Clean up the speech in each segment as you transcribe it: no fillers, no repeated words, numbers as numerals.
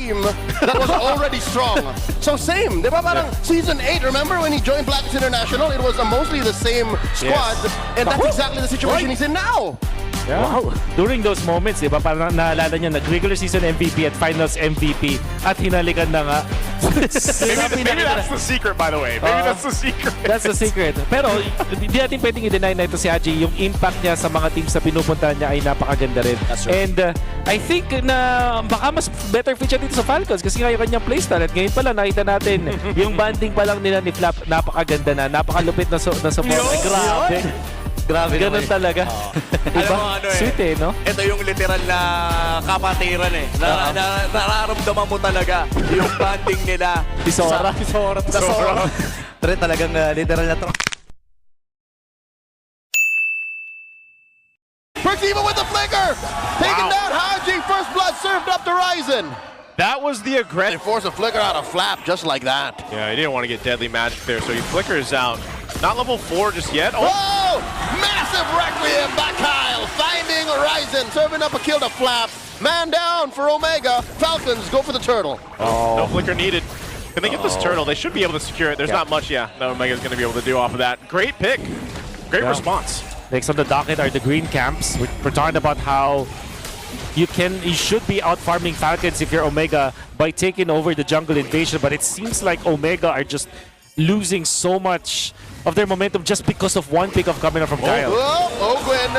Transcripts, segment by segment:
team that was already strong. So same, di ba parang season 8, remember when he joined Blacks International, it was mostly the same squad, and that's exactly the situation he's in now. Yeah. Wow. During those moments, di ba, parang naalala niya, nag-regular season MVP at finals MVP at hinalikan na nga. maybe that's the secret, by the way. Maybe that's the secret. That's the secret. Pero hindi natin pwedeng i-deny na ito si Haji. Yung impact niya sa mga teams na pinupuntahan niya ay napakaganda rin. And I think na baka mas better fit siya dito sa Falcons kasi nga yung kanyang playstyle. At ngayon pala nakita natin yung banding pa lang nila ni Flap, napakaganda na, napakalupit na support. Grabe. Grabe ganun talaga. Alam mo ano Sweet no? Ito yung literal na kapatiran nararamdaman mo talaga yung banding nila. Tisora. Tre talagang literal na to. Pertiva with the flicker! Taking down Haji, first blood served up to Ryzen. That was the aggressive. They force a flicker out of Flap just like that. Yeah, he didn't want to get deadly magic there, so he flickers out. Not level 4 just yet. Oh! Massive Requiem by Kyle, finding Ryzen, serving up a kill to Flap. Man down for Omega. Falcons go for the turtle. No flicker needed. Can they get this turtle? They should be able to secure it. There's not much, that Omega's going to be able to do off of that. Great pick. Great response. Next on the docket are the green camps. We're talking about how you should be out farming Falcons if you're Omega by taking over the jungle invasion, but it seems like Omega are just losing so much of their momentum just because of one pick of coming up from Kyle. Ogwin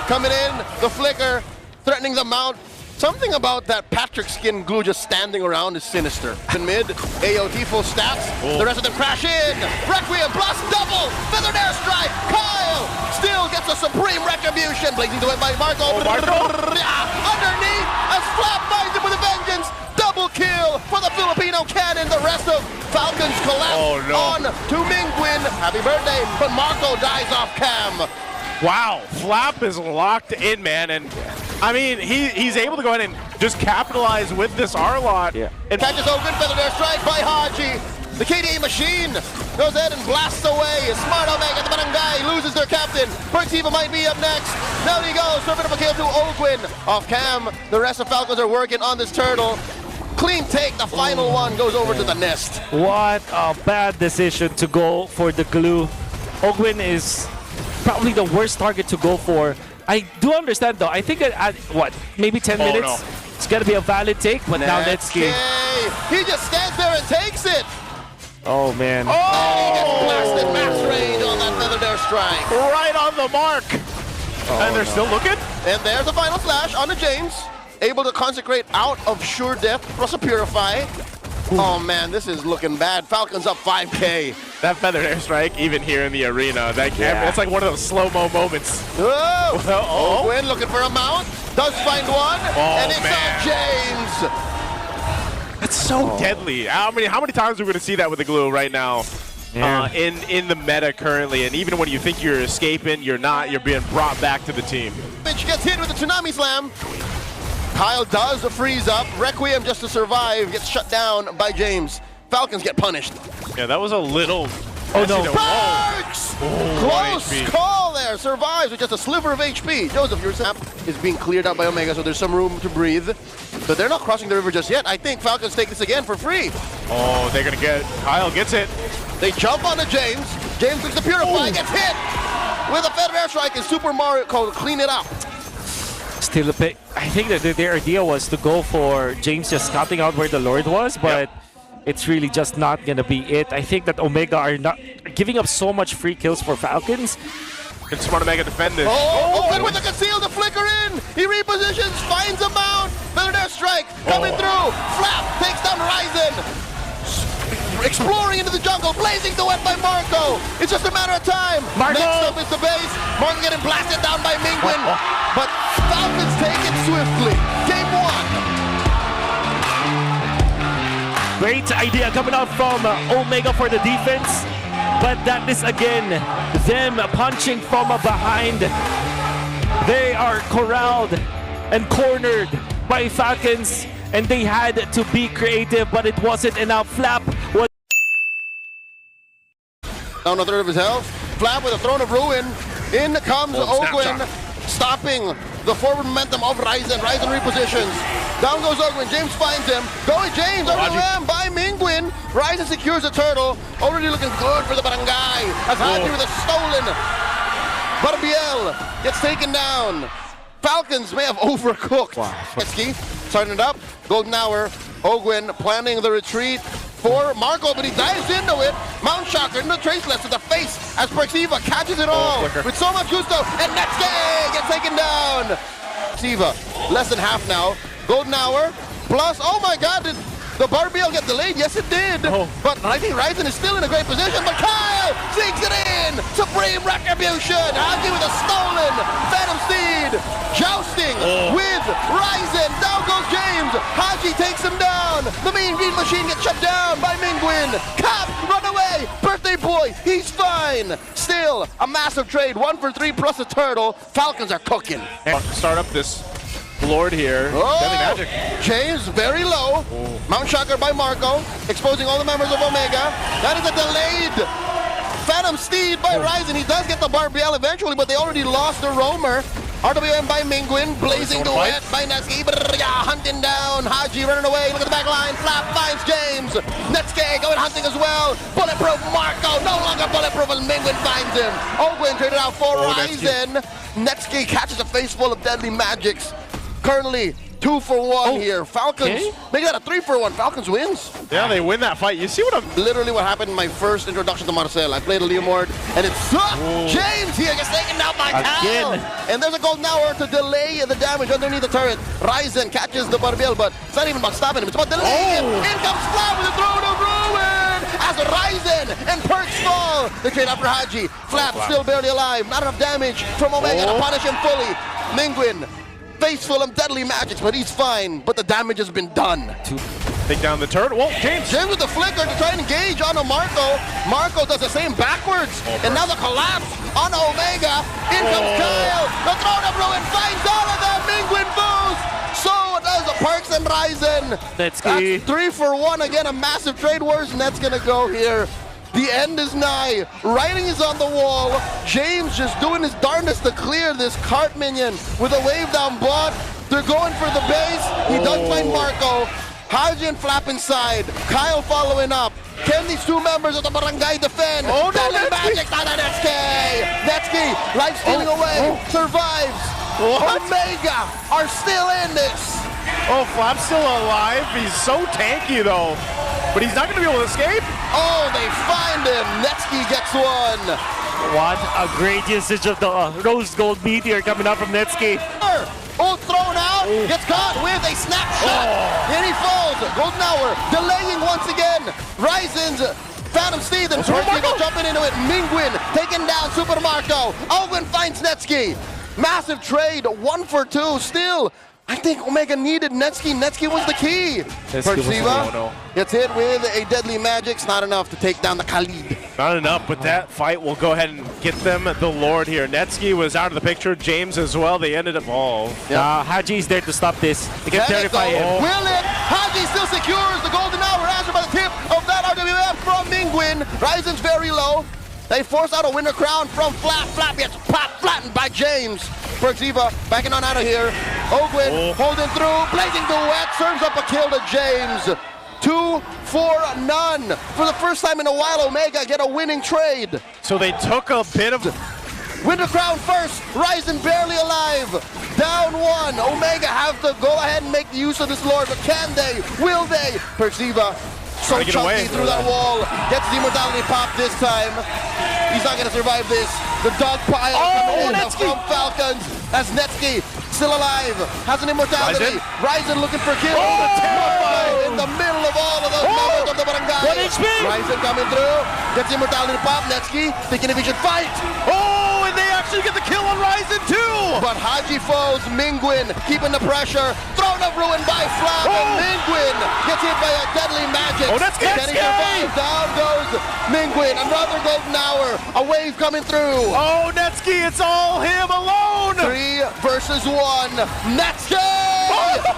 coming in, the flicker, threatening the mount. Something about that Patrick skin glue just standing around is sinister. In mid, AOT full stats, the rest of them crash in. Requiem plus double, feathered airstrike. Kyle still gets a supreme retribution. Blazing to it by Marco. Underneath, as Flap finds him with a vengeance. Double kill for the Filipino cannon. The rest of Falcons collapse on to Mingwin. Happy birthday, but Marco dies off cam. Wow, Flap is locked in, man, and I mean, he's able to go ahead and just capitalize with this R-Lot. And catches Ogun, feathered airstrike by Haji. The KDA machine goes ahead and blasts away. Smart Omega, the Barangay, loses their captain. Pertiva might be up next. Down he goes, serving up a kill to Ogwin. Off cam, the rest of Falcons are working on this turtle. Clean take, the final one goes over to the nest. What a bad decision to go for the glue. Ogwin is probably the worst target to go for. I do understand though. I think at what, maybe 10 minutes, it's gonna be a valid take, but now let's see. He just stands there and takes it. Oh man. He gets blasted max range on that feathered airstrike. Right on the mark. And they're still looking. And there's the final flash on the James. Able to consecrate out of sure death plus a purify. Oh man, this is looking bad. Falcons up 5K. That feathered airstrike, even here in the arena, it's like one of those slow-mo moments. Ogwin looking for a mount. Does find one. And it's on James. That's so deadly. How many times are we going to see that with the glue right now? In the meta currently, and even when you think you're escaping, you're not. You're being brought back to the team. Mitch gets hit with a Tsunami Slam. Kyle does a freeze up. Requiem just to survive gets shut down by James. Falcons get punished. Yeah, that was a little. Perks! Close call there. Survives with just a sliver of HP. Joseph, your sap is being cleared out by Omega, so there's some room to breathe. But they're not crossing the river just yet. I think Falcons take this again for free. Oh, they're gonna get. Kyle gets it. They jump onto James. James looks to purify, gets hit with a feather airstrike, and Super Mario Code clean it up. Still a bit. I think that their idea was to go for James just scouting out where the Lord was, but it's really just not gonna be it. I think that Omega are not giving up so much free kills for Falcons. Can Smart Omega defend this? Open with the conceal, the flicker in. He repositions, finds a mount. Feathered airstrike coming through. Flap takes down Ryzen. Exploring into the jungle, blazing the wet by Marco. It's just a matter of time. Marco! Next up is the base. Marco getting blasted down by Mingwin. But Falcons take it swiftly. Game 1. Great idea coming out from Omega for the defense. But that is again them punching from behind. They are corralled and cornered by Falcons, and they had to be creative, but it wasn't enough. Flap was down a third of his health. Flap with a Throne of Ruin. In comes Ogwin, stopping the forward momentum of Ryzen. Ryzen repositions. Down goes Ogwin. James finds him. Going James. Overwhelmed by Mingwin. Ryzen secures the turtle. Already looking good for the Barangay. As Haji with a stolen. Barbiel gets taken down. Falcons may have overcooked. Netsky starting it up. Golden Hour. Ogwin planning the retreat for Marco, but he dives into it. Mount Shocker into Traceless to the face as Perxiva catches it all with so much gusto. And Netsky gets taken down. Perxiva, less than half now. Golden Hour plus, oh my god, did the Barbiel get delayed? Yes, it did. But I think Ryzen is still in a great position. But Kyle sneaks it in. Supreme Retribution. Haji with a stolen Phantom Steed. Jousting with Ryzen. Down goes James. Haji takes him down. The Mean Green Machine gets shut down by Mingwin. Cap, run away. Birthday Boy, he's fine. Still, a massive trade. 1 for 3 plus a turtle. Falcons are cooking. Start up this Lord here. Deadly Magic. James very low. Mount Shocker by Marco, exposing all the members of Omega. That is a delayed Phantom Steed by Ryzen. He does get the Barbiel eventually, but they already lost the Roamer. RWM by Mingwin, blazing duet by Netsky. Hunting down Haji, running away. Look at the back line. Flap finds James. Netsky going hunting as well. Bulletproof Marco, no longer bulletproof, and Mingwin finds him. Ogwin traded out for Ryzen. Netsky catches a face full of deadly magics. Currently 2 for 1 here. Falcons make that a 3 for 1. Falcons wins. Yeah, they win that fight. You see what I'm... Literally what happened in my first introduction to Marcel. I played a Leomord, and it's James here gets taken down by Cal. And there's a Golden Hour to delay the damage underneath the turret. Ryzen catches the Barbiel, but it's not even about stopping him. It's about delaying him. In comes Flap with a throw to ruin. As Ryzen and Perks fall. They trade after Haji. Flap still barely alive. Not enough damage from Omega to punish him fully. Mingwin, face full of deadly magics, but he's fine. But the damage has been done. Take down the turret. Whoa, James with the flicker to try and engage on a Marco. Marco does the same backwards. And now the collapse on Omega. In comes Kyle. The throne of ruin finds all of them. Mingwin foes. So does the Perks and Ryzen. That's 3 for 1. Again, a massive trade wars. And that's going to go here. The end is nigh. Writing is on the wall. James just doing his darndest to clear this cart minion with a wave down bot. They're going for the base. He does find Marco. Haji and Flap inside. Kyle following up. Can these 2 members of the Barangay defend? Oh no, Magic on Netsky. Netsky, life stealing away. Survives. Omega are still in this. Oh, Flap's still alive. He's so tanky though. But he's not going to be able to escape. Oh, they find him. Netsky gets one. What a great usage of the Rose Gold Meteor coming out from Netsky. Oh, thrown out. Gets caught with a snapshot. And he falls. Golden Hour delaying once again. Ryzen's Phantom Steed and Percival jumping into it. Mingwin taking down Super Marco. Ogwin finds Netsky. Massive trade. 1 for 2 still. I think Omega needed Netsky. Netsky was the key. Perciva gets hit with a deadly magic. It's not enough to take down the Khalid. Not enough, but that fight will go ahead and get them the Lord here. Netsky was out of the picture. James as well. They ended up Haji is there to stop this. They can terrify him. Will it? Haji still secures the Golden Hour. Answered by the tip of that RWF from Mingwin. Ryzen's very low. They force out a winner crown from Flap. Flap gets flattened by James. Perxiva backing on out of here. Ogwin holding through. Blazing duet. Serves up a kill to James. 2 for none. For the first time in a while, Omega get a winning trade. So they took a bit of... Winter Crown first. Ryzen barely alive. Down 1. Omega have to go ahead and make use of this Lord. But can they? Will they? Perxiva so chunky through that wall. Gets the immortality pop this time. He's not going to survive this. The dog pile coming in from Falcons as Netsky still alive. Has an immortality. Ryzen looking for kill. In the middle of all of those members of the Barangay. Ryzen coming through. Gets the immortality pop. Netsky thinking if he should fight. Oh, and they actually get the kill on Ryzen too. But Haji foes Mingwin keeping the pressure. Throne of ruin by Flap. And Mingwin gets hit by a deadly magic. Oh, that's Can he survive? Down goes Mingwin. Another Golden Hour. A wave coming through. Oh, Netsky, it's all him alone. 3 versus 1. Netsky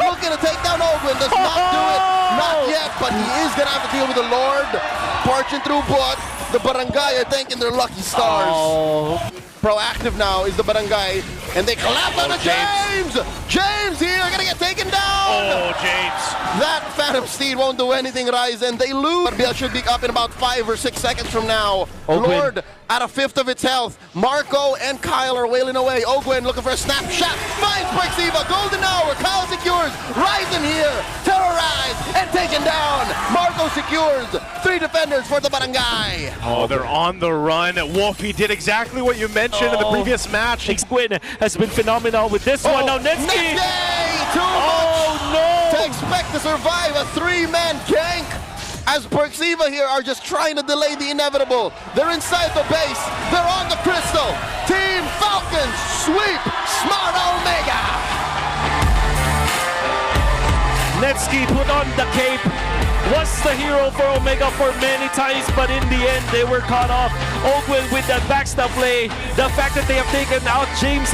looking to take down Ogwin. Does not do it. Not yet, but he is going to have to deal with the Lord. Parching through, but the Barangay are thanking their lucky stars. Proactive now is the Barangay, and they collapse on James! James here, gonna get taken down! Oh, James. That Phantom Steed won't do anything, Ryzen. They lose. Biel should be up in about 5 or 6 seconds from now. Ogwin. Lord at a fifth of its health. Marco and Kyle are wailing away. Ogwin looking for a snapshot. Finds Perxiva. Golden hour. Kyle secures. Ryzen here. Terrorized and taken down. Marco secures 3 defenders for the Barangay. Oh, they're on the run. Wolfie did exactly what you mentioned in the previous match. Quinn has been phenomenal with this one. Now Netsky. Too Oh much to no! expect to survive a 3-man gank. As Perxiva here are just trying to delay the inevitable. They're inside the base. They're on the crystal. Team Falcons sweep Smart Omega. Netsky put on the cape. Was the hero for Omega for many times, but in the end they were caught off. Ogwin with that backstab play. The fact that they have taken out James